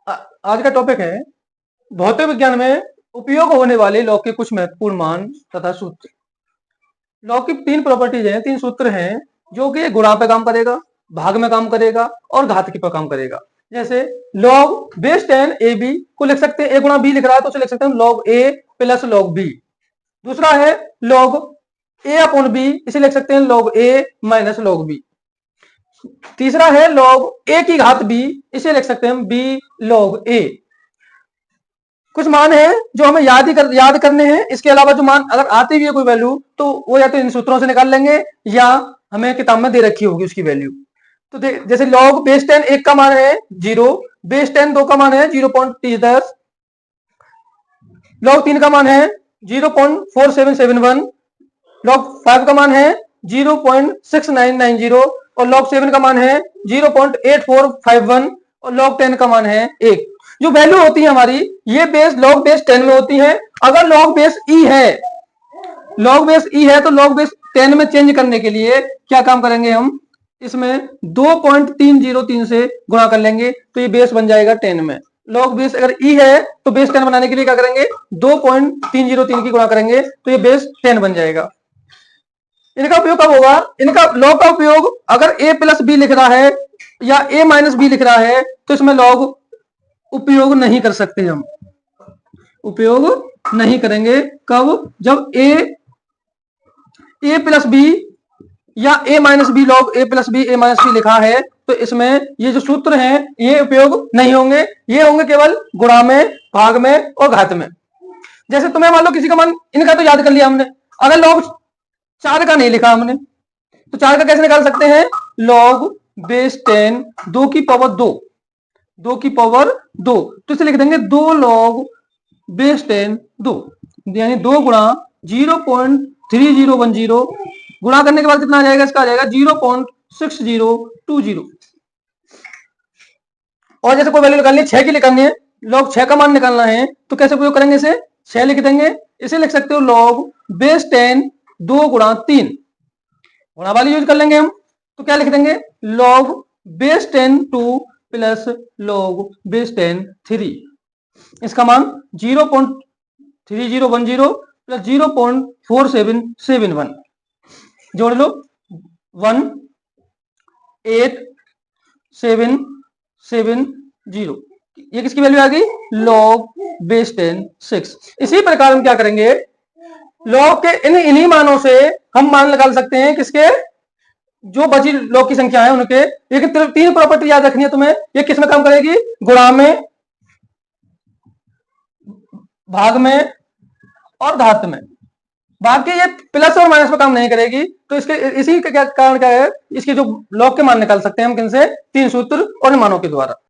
आज का टॉपिक है भौतिक विज्ञान में उपयोग होने वाले लॉग के कुछ महत्वपूर्ण मान तथा सूत्र। लॉग की तीन प्रॉपर्टीज हैं, तीन सूत्र हैं जो कि गुणा पे काम करेगा, भाग में काम करेगा और घात पर काम करेगा। जैसे लॉग बेस 10 ए बी को लिख सकते हैं, ए गुणा बी लिख रहा है तो उसे लिख सकते हैं लॉग ए प्लस लॉग बी। दूसरा है लॉग ए अपॉन बी, इसे लिख सकते हैं लॉग ए माइनस लॉग बी। तीसरा है लॉग ए की घात बी, इसे लिख सकते हैं बी लॉग ए। कुछ मान है जो हमें याद करने हैं। इसके अलावा जो मान अगर आती भी है कोई वैल्यू तो वो या तो इन सूत्रों से निकाल लेंगे या हमें किताब में दे रखी होगी उसकी वैल्यू। तो जैसे लॉग बेस 10 एक का मान है 0, बेस 10 दो का मान है 0.3010, लॉग 3 का मान है 0.4771, लॉग 5 का मान है 0.6990 और लॉग 7 का मान है 0.8451 और लॉग 10 का मान है 1। जो वैल्यू होती है हमारी ये बेस लॉग बेस 10 में होती है। अगर लॉग बेस ई है, लॉग बेस ई है तो लॉग बेस 10 में चेंज करने के लिए क्या काम करेंगे हम, इसमें 2.303 से गुणा कर लेंगे तो ये बेस बन जाएगा 10 में। लॉग बेस अगर ई है तो बेस 10 बनाने के लिए क्या करेंगे, 2.303 की गुणा करेंगे तो ये बेस 10 बन जाएगा। इनका उपयोग कब होगा, इनका लॉग का उपयोग अगर a प्लस बी लिख रहा है या a माइनस बी लिख रहा है तो इसमें लॉग उपयोग नहीं कर सकते, हम उपयोग नहीं करेंगे। कब, जब a प्लस बी या a minus B, log a plus B a minus B लिखा है तो इसमें ये जो सूत्र हैं ये उपयोग नहीं होंगे, ये होंगे केवल गुणा में, भाग में और घात में। जैसे तुम्हें मान लो किसी का मान इनका तो याद कर लिया हमने, अगर लॉग 4 का नहीं लिखा हमने तो 4 का कैसे निकाल सकते हैं, लॉग बेस 10 2 की पावर 2, 2 की पावर 2 तो इसे लिख देंगे 2 लॉग बेस 10 2, यानी 2 गुणा 0.3010, गुणा करने के बाद कितना आ जाएगा, इसका आ जाएगा 0.6020। और जैसे कोई वैल्यू निकालनी है 6 की निकालनी है, लॉग 6 का मान निकालना है तो कैसे उपयोग करेंगे, इसे 6 लिख देंगे, इसे लिख सकते हो लॉग बेस 10 2 गुणा 3, गुणा वाली यूज कर लेंगे हम तो क्या लिख देंगे, log base 10 2 plus log base 10 3। इसका मान 0.3010 प्लस 0.4771 जोड़ लो 18770। ये किसकी वैल्यू आ गई, लॉग बेस 10 6। इसी प्रकार हम क्या करेंगे, लॉग के इन्हीं मानों से हम मान निकाल सकते हैं किसके, जो बची लॉग की संख्या है उनके। लेकिन तीन प्रॉपर्टी याद रखनी है तुम्हें, ये किस में काम करेगी, गुणा में, भाग में और घात में। बाकी ये प्लस और माइनस में काम नहीं करेगी। तो इसके इसी का कारण क्या है, इसके जो लॉग के मान निकाल सकते हैं हम किनसे, तीन सूत्र और मानों के द्वारा।